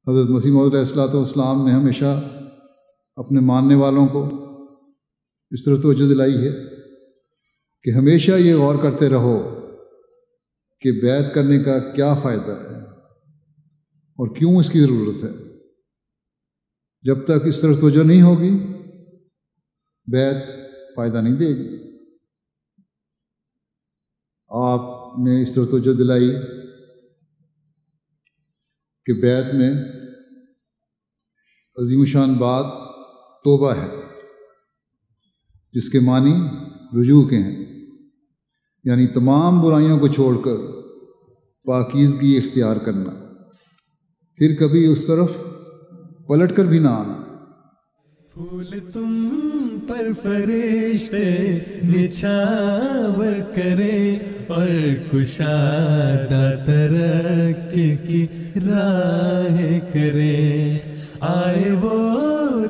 حضرت مسیح موعود علیہ الصلوۃ والسلام نے ہمیشہ اپنے ماننے والوں کو اس طرح توجہ دلائی ہے کہ ہمیشہ یہ غور کرتے رہو کہ بیعت کرنے کا کیا فائدہ ہے اور کیوں اس کی ضرورت ہے۔ جب تک اس طرح توجہ نہیں ہوگی بیعت فائدہ نہیں دے گی۔ آپ نے اس طرح توجہ دلائی کہ بیعت میں عظیم شان بات توبہ ہے، جس کے معنی رجوع کے ہیں، یعنی تمام برائیوں کو چھوڑ کر پاکیزگی اختیار کرنا، پھر کبھی اس طرف پلٹ کر بھی نہ آنا۔ پھول تم پر فرشتے نچھاور کرے اور کشادہ ترقی کی راہ کرے، آئے وہ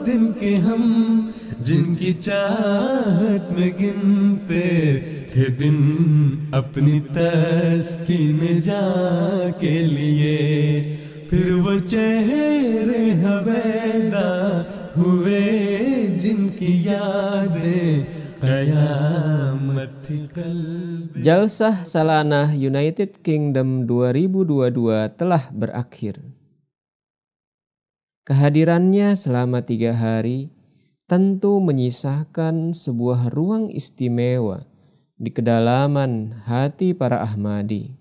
دن کے ہم جن کی چاہت میں گنتے تھے دن اپنی تسکین جا کے لیے، پھر وہ چہرے حویدا ہوئے جن کی یادیں قیامت تھی قلب۔ Jalsah Salanah United Kingdom 2022 telah berakhir. Kehadirannya selama 3 hari tentu menyisakan sebuah ruang istimewa di kedalaman hati para Ahmadi.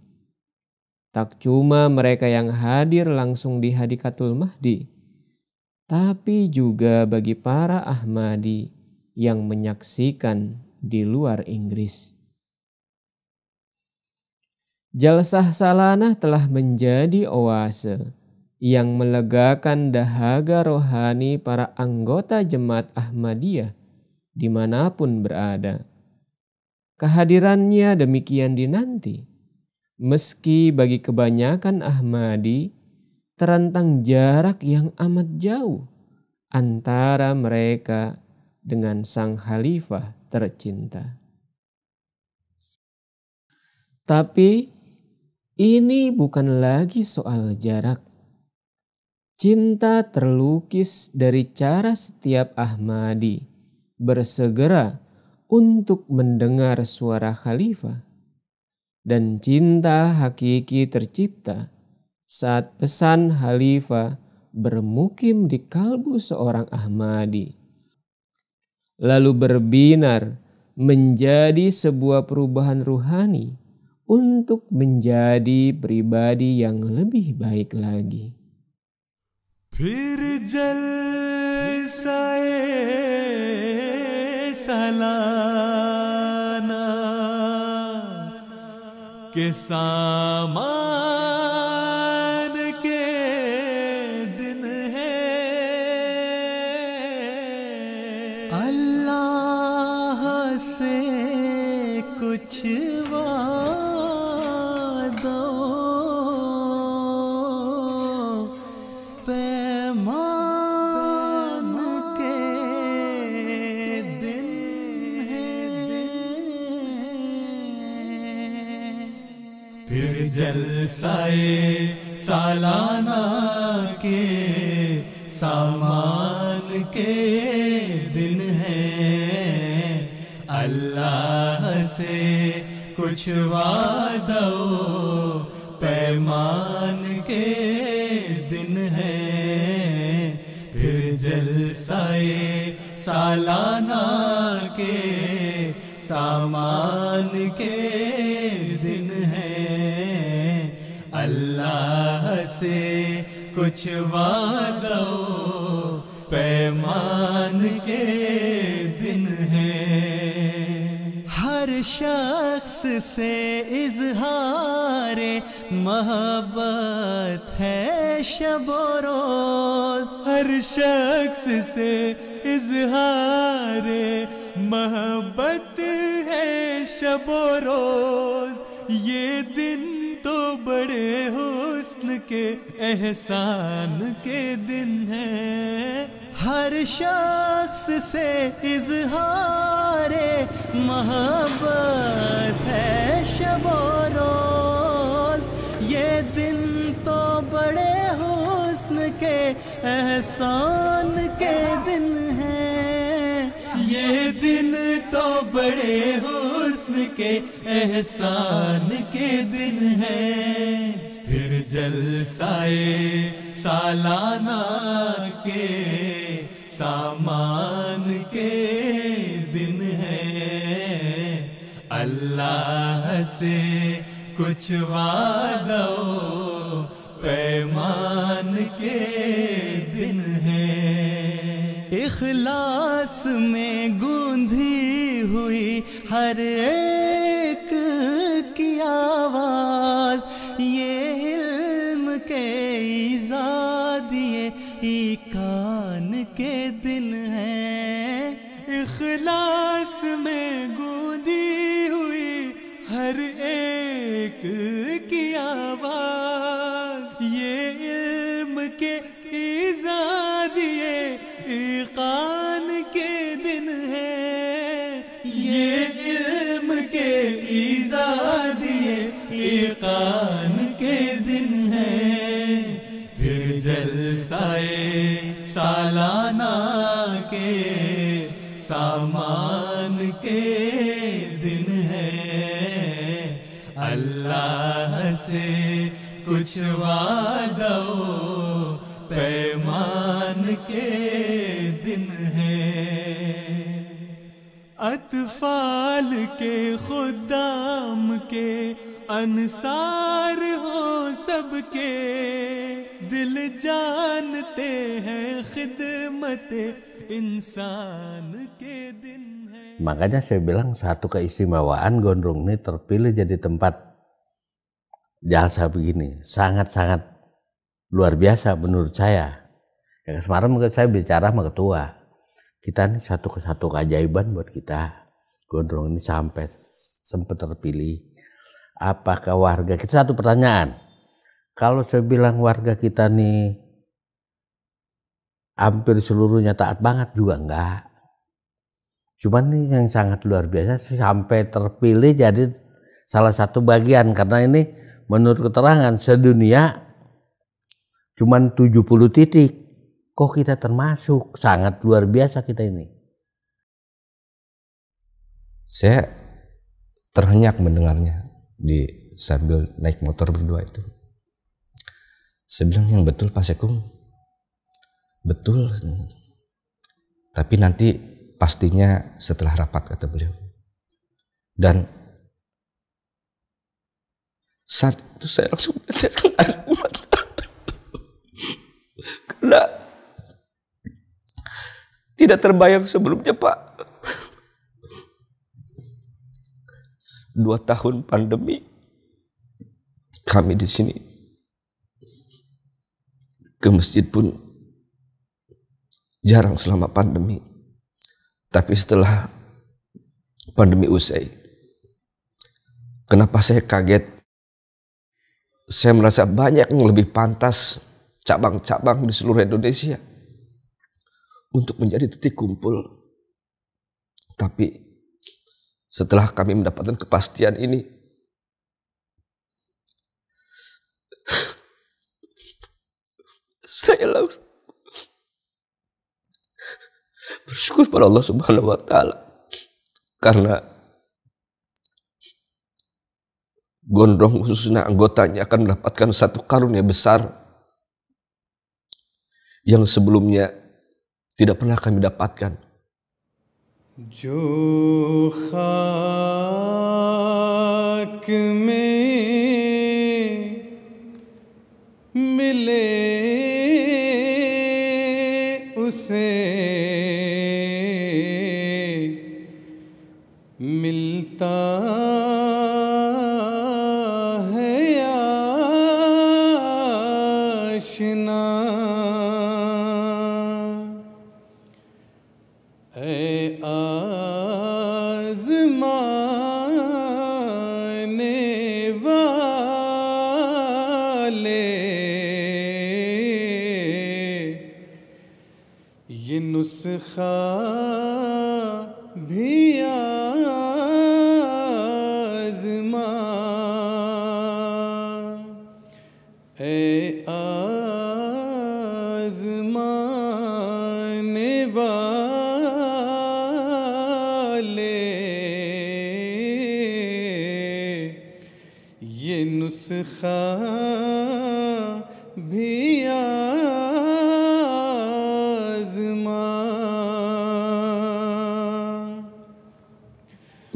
Tak cuma mereka yang hadir langsung di Hadikatul Mahdi, tapi juga bagi para Ahmadi yang menyaksikan di luar Inggris. Jalsah Salanah telah menjadi oase yang melegakan dahaga rohani para anggota jemaat Ahmadiyah dimanapun berada. Kehadirannya demikian dinanti, meski bagi kebanyakan Ahmadi terentang jarak yang amat jauh antara mereka dengan sang khalifah tercinta. Tapi ini bukan lagi soal jarak. Cinta terlukis dari cara setiap Ahmadi bersegera untuk mendengar suara khalifah, dan cinta hakiki tercipta saat pesan khalifah bermukim di kalbu seorang Ahmadi, lalu berbinar menjadi sebuah perubahan ruhani untuk menjadi pribadi yang lebih baik lagi. پھر جلسائے سالانہ کے سامان کے دن ہے، اللہ سے کچھ جلسائے سالانہ کے سامان کے دن ہے، اللہ سے کچھ وعدہ و پیمان کے دن ہے، پھر جلسائے سالانہ کے سامان کے دن ہے، اللہ سے کچھ وعدہ و پیمان کے دن ہے۔ ہر شخص سے اظہار محبت ہے شب و روز، ہر شخص سے اظہار محبت ہے شب و روز، یہ دن تو بڑے حسن کے احسان کے دن ہے، ہر شخص سے اظہار محبت ہے شب و روز، یہ دن تو بڑے حسن के एहसान के दिन हैं। ये दिन तो बड़े हुस्न के एहसान के दिन हैं। फिर जलसाए सालाना के सामान के दिन हैं। अल्लाह से कुछ वादा पैमान के दिन हैं। इखलास में गूंधी हुई हर एक की आवाज, ये इल्म के इजाद ये कान के दिन हैं। इखलास में गूंजी हुई हर एक की आवाज, ये इल्म के इजाद ये कान के दिन हैं। ये इल्म के इजाद ये कान के दिन हैं। फिर जलसाए सालाना के सामान के दिन हैं। अल्लाह से कुछ वादा पैमान के दिन हैं। अतफाल के खुदाम के अंसार हो सबके, दिल जानते हैं खिदमत insan ke din hai. Makanya saya bilang satu keistimewaan Gondrong ini terpilih jadi tempat jalsa begini sangat-sangat luar biasa menurut saya. Ya, kemarin saya bicara sama ketua, kita ini satu keajaiban buat kita. Gondrong ini sampai sempat terpilih. Apakah warga kita, satu pertanyaan, kalau saya bilang warga kita nih hampir seluruhnya taat banget juga enggak. Cuman ini yang sangat luar biasa sampai terpilih jadi salah satu bagian, karena ini menurut keterangan sedunia cuman 70 titik. Kok kita termasuk, sangat luar biasa kita ini. Saya terhenyak mendengarnya sambil naik motor berdua itu. Saya bilang yang betul Pak Sekung. Betul, tapi nanti pastinya setelah rapat, kata beliau. Dan saat itu saya langsung meneteskan air mata karena tidak terbayang sebelumnya, Pak. 2 tahun pandemi kami di sini ke masjid pun jarang selama pandemi. Tapi setelah pandemi usai, kenapa saya kaget? Saya merasa banyak yang lebih pantas cabang-cabang di seluruh Indonesia untuk menjadi titik kumpul. Tapi setelah kami mendapatkan kepastian ini, saya langsung bersyukur pada Allah Subhanahu wa Ta'ala, karena Gondrong khususnya anggotanya akan mendapatkan satu karunia besar yang sebelumnya tidak pernah kami dapatkan. Jo khak mein mile use मिलता है आशना, ऐ आज़माने वाले ये नुस्खा भी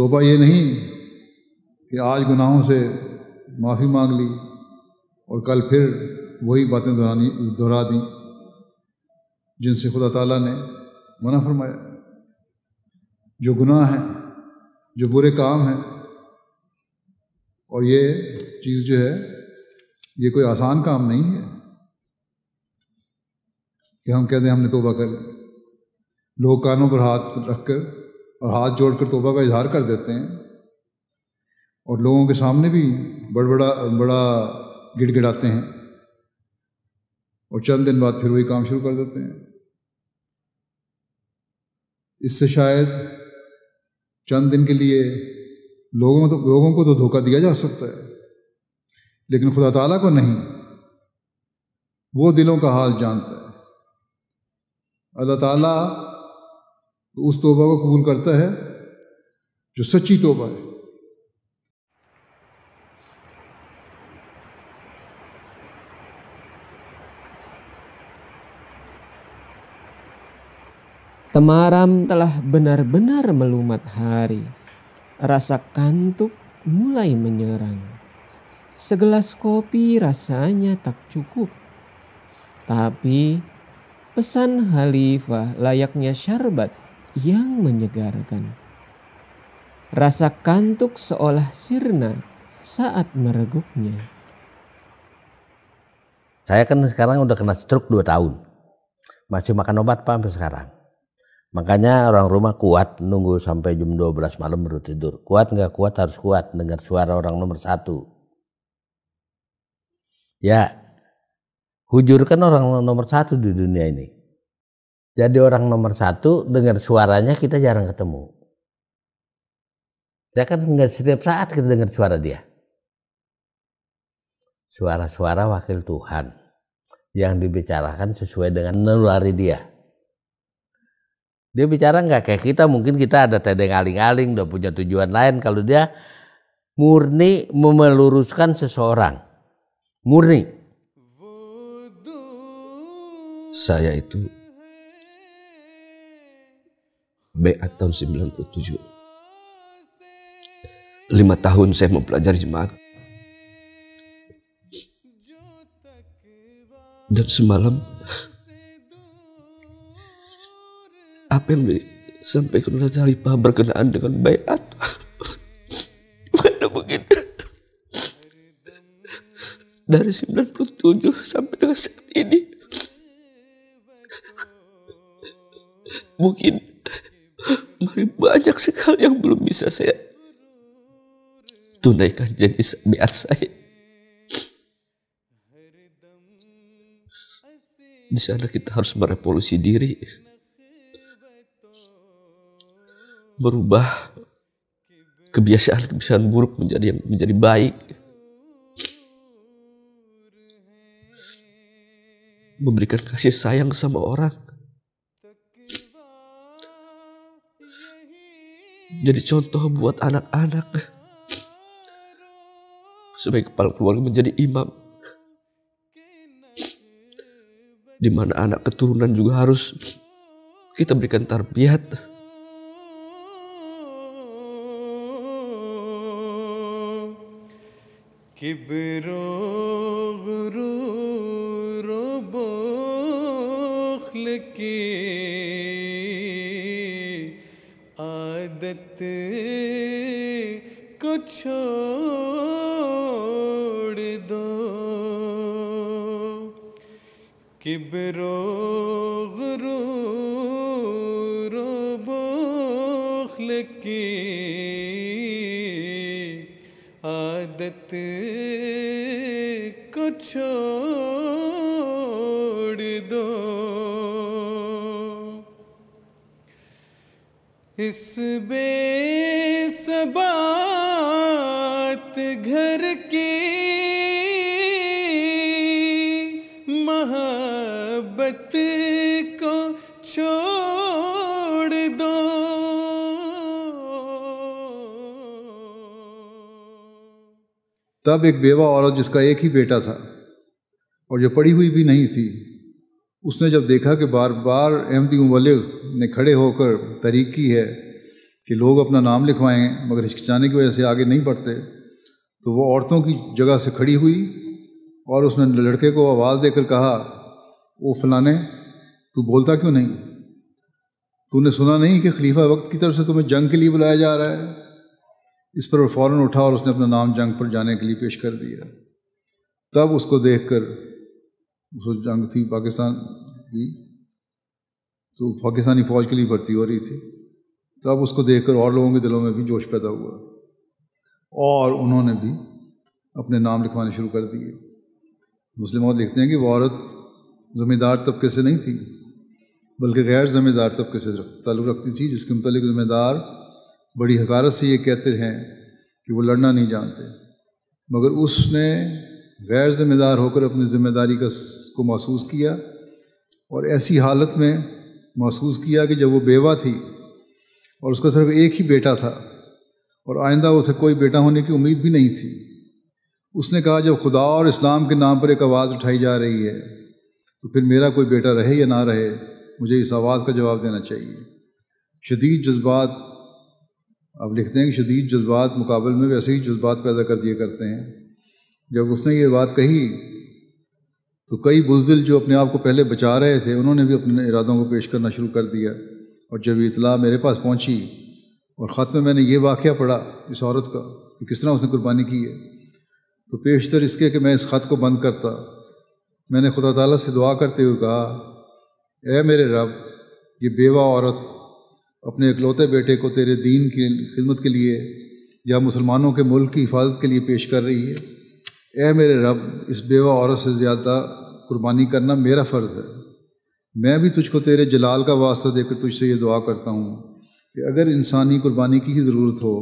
तौबा ये नहीं कि आज गुनाहों से माफ़ी मांग ली और कल फिर वही बातें दोहरा दी जिनसे खुदा ताला ने मना फरमाया। जो गुनाह हैं, जो बुरे काम हैं, और ये चीज़ जो है ये कोई आसान काम नहीं है कि हम कहते हैं हमने तौबा कर ली। लोग कानों पर हाथ रखकर और हाथ जोड़कर तौबा का इजहार कर देते हैं और लोगों के सामने भी बड़ा गिड़गिड़ाते हैं और चंद दिन बाद फिर वही काम शुरू कर देते हैं। इससे शायद चंद दिन के लिए लोगों को तो धोखा दिया जा सकता है, लेकिन खुदा ताला को नहीं। वो दिलों का हाल जानता है। अल्लाह ताला तो उस तौबा को कबूल करता है जो सच्ची तौबा है। Temaram telah benar-benar melumat hari. Rasa kantuk mulai menyerang. Segelas kopi rasanya tak cukup. Tapi pesan Khalifah layaknya syarbat yang menyegarkan. Rasa kantuk seolah sirna saat mereguknya. Saya kan sekarang udah kena stroke 2 tahun. Masih makan obat Pak sampai sekarang. Makanya orang rumah kuat nunggu sampai jam 12 malam baru tidur. Kuat nggak kuat harus kuat dengar suara orang nomor 1. Ya, Hujur kan orang nomor 1 di dunia ini. Jadi orang nomor 1 dengar suaranya kita jarang ketemu. Ya kan nggak setiap saat kita dengar suara dia. Suara-suara wakil Tuhan yang dibicarakan sesuai dengan naluri dia. Dia bicara nggak kayak kita, mungkin kita ada tedeng aling-aling, udah punya tujuan lain. Kalau dia murni meluruskan seseorang, murni. Saya itu Beat tahun 97. 5 tahun saya mempelajari jemaat. Dan semalam apa yang disampaikan oleh Khalifah berkenaan dengan baiat, mana mungkin dari 97 sampai dengan saat ini mungkin masih banyak sekali yang belum bisa saya tunaikan janji baiat saya. Di sana kita harus merevolusi diri, merubah kebiasaan buruk menjadi baik, memberikan kasih sayang sama orang, jadi contoh buat anak-anak, sebagai kepala keluarga menjadi imam, di mana anak keturunan juga harus kita berikan tarbiyat. किब्रो गुरूर बोखल की आदत को छोड़ दो, किब्रो गुरूर बोखल की आदत को छोड़ दो। इस बेसबात घर की मोहब्बत को छोड़ दो। तब एक बेवा औरत जिसका एक ही बेटा था और जो पढ़ी हुई भी नहीं थी, उसने जब देखा कि बार बार अहमदी मुबल्लिग ने खड़े होकर तहरीक की है कि कि लोग अपना नाम लिखवाएं मगर हिचकिचाने की वजह से आगे नहीं बढ़ते, तो वो औरतों की जगह से खड़ी हुई और उसने लड़के को आवाज़ देकर कहा, वो फलाने तू बोलता क्यों नहीं? तूने सुना नहीं कि खलीफा वक्त की तरफ से तुम्हें जंग के लिए बुलाया जा रहा है? इस पर वो फ़ौरन उठा और उसने अपना नाम जंग पर जाने के लिए पेश कर दिया। तब उसको देखकर, उसको जंग थी पाकिस्तान की, तो पाकिस्तानी फ़ौज के लिए भर्ती हो रही थी, तब उसको देखकर और लोगों के दिलों में भी जोश पैदा हुआ और उन्होंने भी अपने नाम लिखवाने शुरू कर दिए। मुस्लिम देखते हैं कि वो औरत ज़मींदार तबके से नहीं थी बल्कि गैर ज़मींदार तबके से ताल्लुक़ रखती थी, जिसके मुतालिक ज़मींदार बड़ी हकारत से ये कहते हैं कि वो लड़ना नहीं जानते, मगर उसने गैर ज़िम्मेदार होकर अपनी ज़िम्मेदारी को महसूस किया और ऐसी हालत में महसूस किया कि जब वो बेवा थी और उसका सिर्फ एक ही बेटा था और आइंदा उसे कोई बेटा होने की उम्मीद भी नहीं थी, उसने कहा जब खुदा और इस्लाम के नाम पर एक आवाज़ उठाई जा रही है तो फिर मेरा कोई बेटा रहे या ना रहे, मुझे इस आवाज़ का जवाब देना चाहिए। शदीद जज्बात, आप लिखते हैं कि शदीद जज्बात मुकाबले में वैसे ही जज्बात पैदा कर दिए करते हैं। जब उसने ये बात कही तो कई बुज़दिल जो अपने आप को पहले बचा रहे थे उन्होंने भी अपने इरादों को पेश करना शुरू कर दिया। और जब ये इतला मेरे पास पहुंची और ख़त में मैंने ये वाक़या पढ़ा इस औरत का कि किस तरह उसने कुर्बानी की है, तो पेशतर इसके कि मैं इस ख़त को बंद करता, मैंने खुदा ताला से दुआ करते हुए कहा, ऐ मेरे रब, ये बेवा औरत अपने इकलौते बेटे को तेरे दीन की खिदमत के लिए या मुसलमानों के मुल्क की हिफाजत के लिए पेश कर रही है। ऐ मेरे रब, इस बेवा औरत से ज़्यादा कुर्बानी करना मेरा फ़र्ज़ है। मैं भी तुझको तेरे जलाल का वास्ता देकर तुझसे ये दुआ करता हूँ कि अगर इंसानी कुर्बानी की ही ज़रूरत हो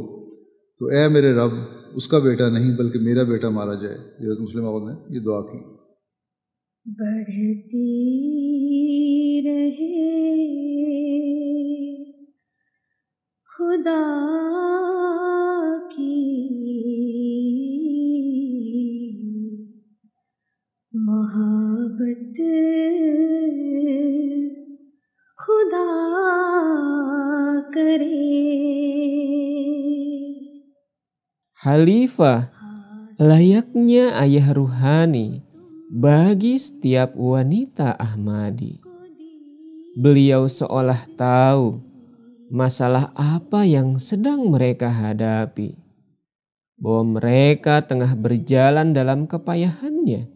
तो ऐ मेरे रब, उसका बेटा नहीं बल्कि मेरा बेटा मारा जाए। हज़रत मुस्लिम मौद ने ये दुआ की। बढ़ती रहे खुदा की मोहब्बत, खुदा करे। Khalifah layaknya ayah ruhani bagi setiap wanita Ahmadi. Beliau seolah tahu masalah apa yang sedang mereka hadapi, bahwa mereka tengah berjalan dalam kepayahannya.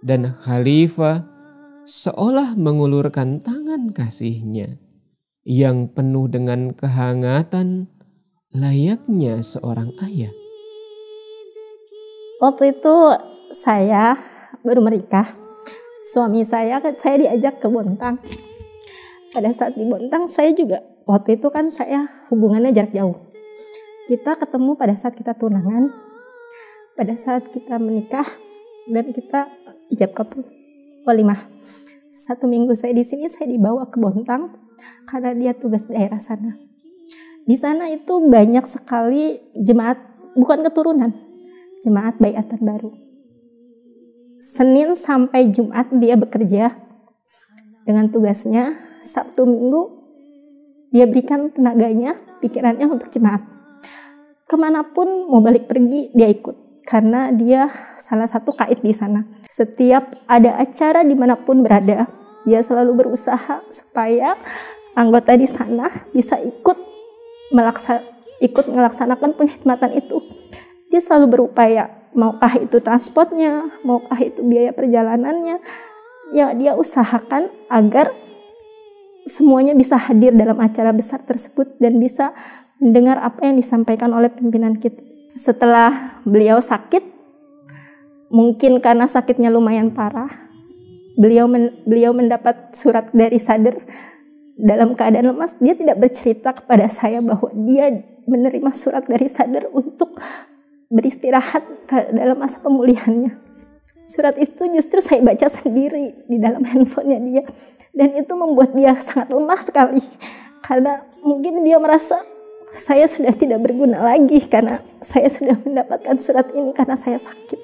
Dan Khalifah seolah mengulurkan tangan kasihnya yang penuh dengan kehangatan layaknya seorang ayah. Waktu itu saya baru menikah. Suami saya diajak ke Bontang. Pada saat di Bontang saya juga, waktu itu kan saya hubungannya jarak jauh. Kita ketemu pada saat kita tunangan, pada saat kita menikah, dan kita ijab kabul walimah. 1 minggu saya di sini, saya dibawa ke Bontang karena dia tugas daerah sana. Di sana itu banyak sekali jemaat, bukan keturunan, jemaat baiatan baru. Senin sampai Jumat dia bekerja dengan tugasnya. Sabtu Minggu dia berikan tenaganya, pikirannya untuk jemaat. Kemanapun mau balik pergi dia ikut, karena dia salah satu kaid di sana. Setiap ada acara dimanapun berada, dia selalu berusaha supaya anggota di sana bisa ikut melaksanakan penghormatan itu. Dia selalu berupaya, maukah itu transportnya, maukah itu biaya perjalanannya, ya dia usahakan agar semuanya bisa hadir dalam acara besar tersebut dan bisa mendengar apa yang disampaikan oleh pimpinan kita. Setelah beliau sakit, mungkin karena sakitnya lumayan parah, beliau mendapat surat dari Sadr dalam keadaan lemas. Dia tidak bercerita kepada saya bahwa dia menerima surat dari Sadr untuk beristirahat dalam masa pemulihannya. Surat itu justru saya baca sendiri di dalam handphonenya dia, dan itu membuat dia sangat lemah sekali, karena mungkin dia merasa saya sudah tidak berguna lagi karena saya sudah mendapatkan surat ini karena saya sakit.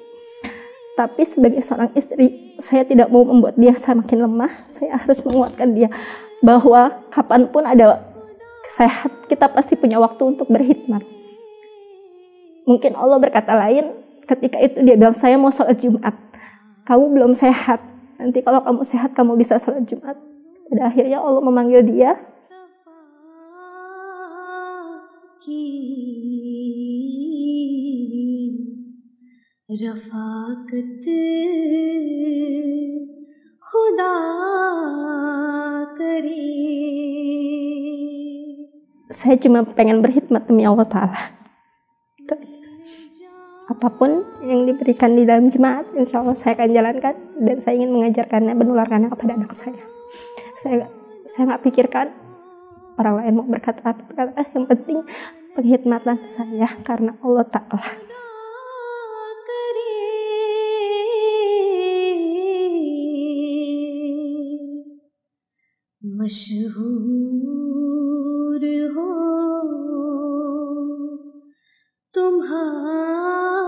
Tapi sebagai seorang istri, saya tidak mau membuat dia semakin lemah. Saya harus menguatkan dia bahwa kapanpun ada sehat, kita pasti punya waktu untuk berkhidmat. Mungkin Allah berkata lain, ketika itu dia bilang, saya mau sholat Jumat, kamu belum sehat, nanti kalau kamu sehat kamu bisa sholat Jumat. Pada akhirnya Allah memanggil dia, Rafakat Khuda kare. Saya cuma pengen berkhidmat demi Allah Ta'ala. Itu aja. Apapun yang diberikan di dalam jemaat, insya Allah saya akan jalankan. Dan saya ingin mengajarkannya, menularkannya kepada anak saya. Saya nggak pikirkan orang lain mau berkata apa. Yang penting pengkhidmatan saya karena Allah Ta'ala. मशहूर हो तुम्हारी.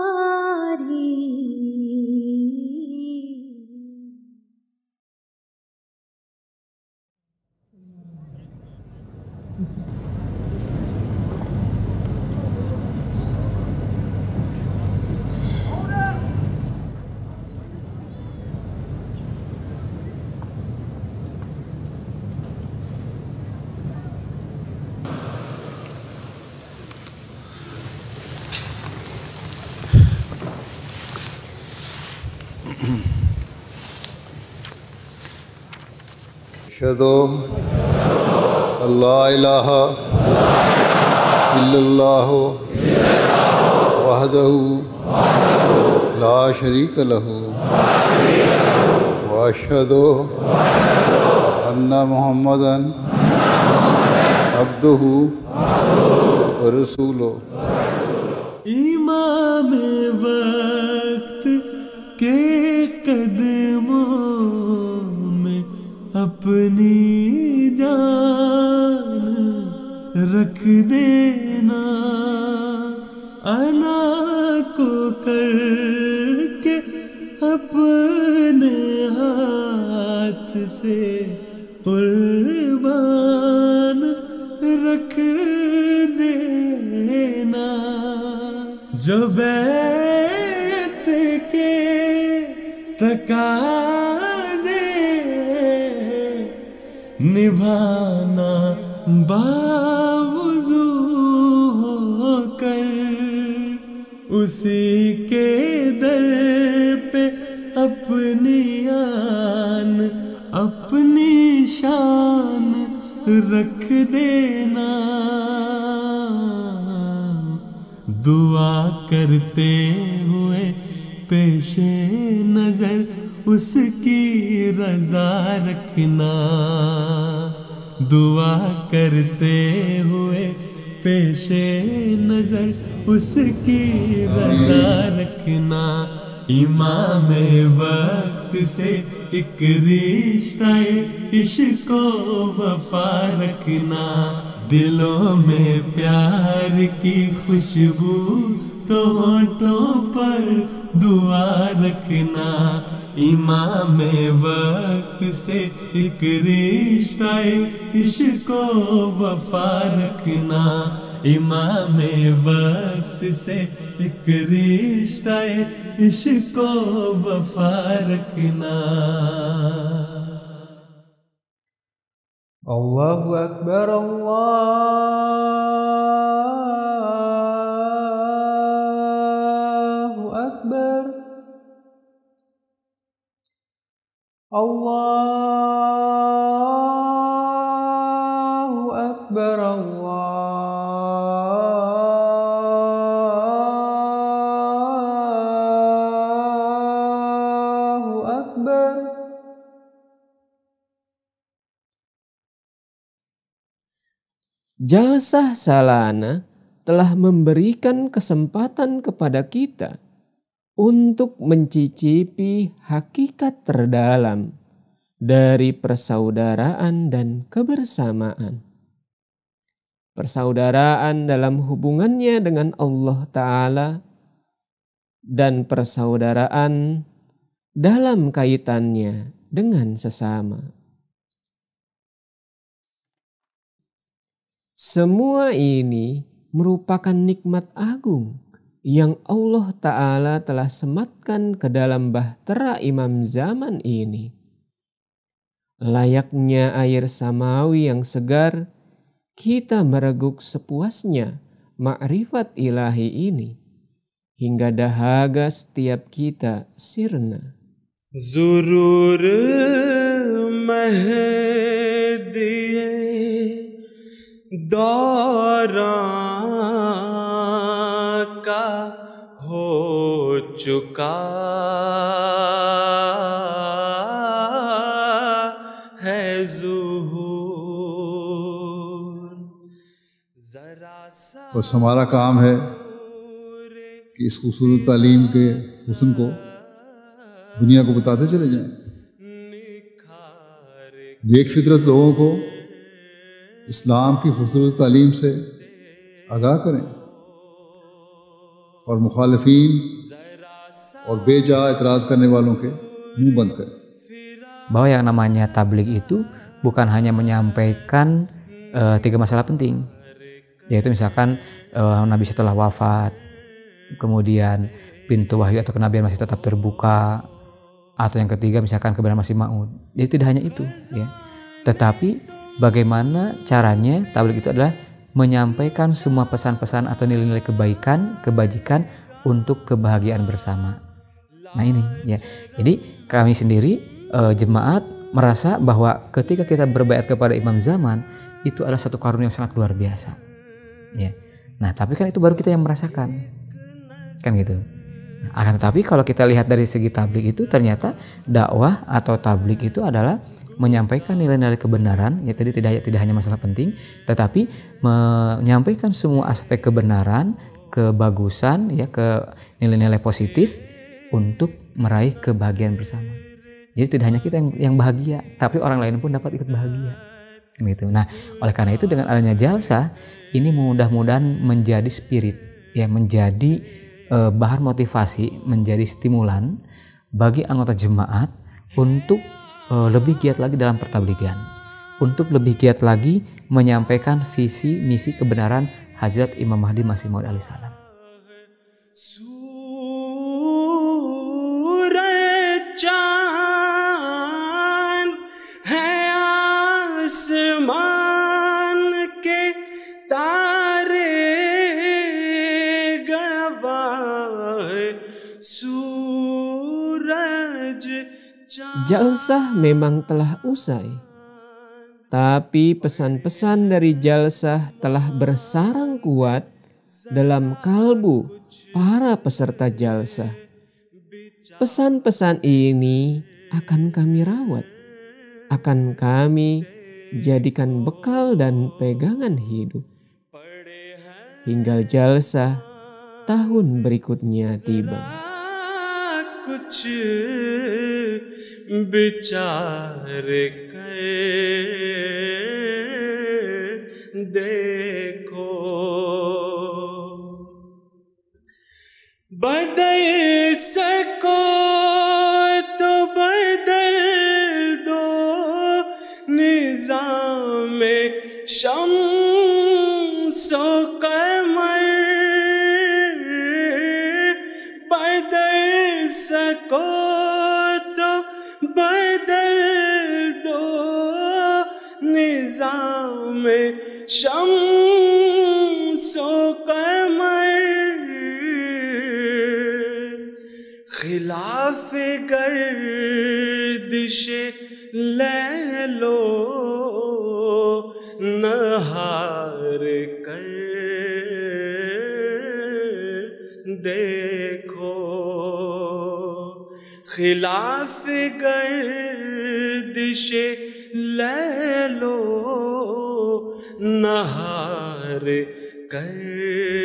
अशहदु अल्ला इलाहा इल्लल्लाहु वहदहु ला शरीक लहु व अशहदु अन्ना मुहम्मदन अब्दुहु व रसूलुहु. इमाम वक्त के कदमों में अपनी जान रख देना, अना को करके अपने हाथ से कुर्बान रख देना. जो बैत के तकाज़े निभाना बावुज़ू होकर, उसी के दर पे अपनी आन अपनी शान रख देना. दुआ करते हुए पेशे नजर उसकी रजा रखना. दुआ करते हुए पेशे नजर उसकी रजा रखना. इमाम वक्त से एक रिश्ता इश्क वफा रखना. दिलों में प्यार की खुशबू तो होठों पर दुआ रखना. इमाम वक्त से एक रिश्ता इश्क वफा रखना. इमाम वक्त से एक रिश्ता इश्क वफा रखना. Allahu Akbar, Allahu Akbar, Allahu Akbar, Allahu Akbar. Jalsah Salana telah memberikan kesempatan kepada kita untuk mencicipi hakikat terdalam dari persaudaraan dan kebersamaan. Persaudaraan dalam hubungannya dengan Allah Ta'ala dan persaudaraan dalam kaitannya dengan sesama. Semua ini merupakan nikmat agung yang Allah Ta'ala telah sematkan ke dalam bahtera imam zaman ini. Layaknya air samawi yang segar, kita mereguk sepuasnya ma'rifat ilahi ini, hingga dahaga setiap kita sirna. Zurur mahdiye दौरां का हो चुका है ज़ुहूर। बस हमारा काम है कि इस खूबसूरत तालीम के हुस्न को दुनिया को बताते चले जाएं, नेक फितरत लोगों को इस्लाम की खूबसूरत तालीम से आगाह करें और मुखालिफीन और बेजा एतराज़ करने वालों के मुंह बंद करें। Bahwa yang namanya tabligh itu bukan hanya menyampaikan 3 masalah penting, yaitu misalkan Nabi setelah wafat, kemudian pintu wahyu atau kenabian masih tetap terbuka, atau yang ketiga misalkan kebenaran masih maud. Jadi tidak hanya itu, ya. Tetapi bagaimana caranya tabligh itu adalah menyampaikan semua pesan-pesan atau nilai-nilai kebaikan, kebajikan untuk kebahagiaan bersama. Nah ini ya. Jadi kami sendiri jemaat merasa bahwa ketika kita berbaiat kepada imam zaman itu adalah satu karunia yang sangat luar biasa. Ya. Nah, tapi kan itu baru kita yang merasakan. Kan gitu. Nah, akan tetapi kalau kita lihat dari segi tabligh itu ternyata dakwah atau tabligh itu adalah menyampaikan nilai-nilai kebenaran, ya tadi tidak hanya masalah penting, tetapi menyampaikan semua aspek kebenaran, kebagusan, ya ke nilai-nilai positif untuk meraih kebahagiaan bersama. Jadi tidak hanya kita yang bahagia, tapi orang lain pun dapat ikut bahagia. Gitu. Nah, oleh karena itu dengan adanya jalsah ini mudah-mudahan menjadi spirit, ya menjadi bahan motivasi, menjadi stimulan bagi anggota jemaat untuk lebih giat lagi dalam pertabligan, untuk lebih giat lagi menyampaikan visi misi kebenaran Hazrat Imam Mahdi Masih Maud alaihi salam. Jalsah memang telah usai, tapi pesan-pesan dari jalsah telah bersarang kuat dalam kalbu para peserta jalsah. Pesan-pesan ini akan kami rawat, akan kami jadikan bekal dan pegangan hidup hingga jalsah tahun berikutnya tiba. विचार कर देखो बदल सको तो बदल दो निज़ाम शम्सो कमर बदल सको बदल दो निज़ाम शम्सो कमर खिलाफ गर्दिश ले लो नहार कर देखो खिलाफ गर्दिश ले लो नहार कर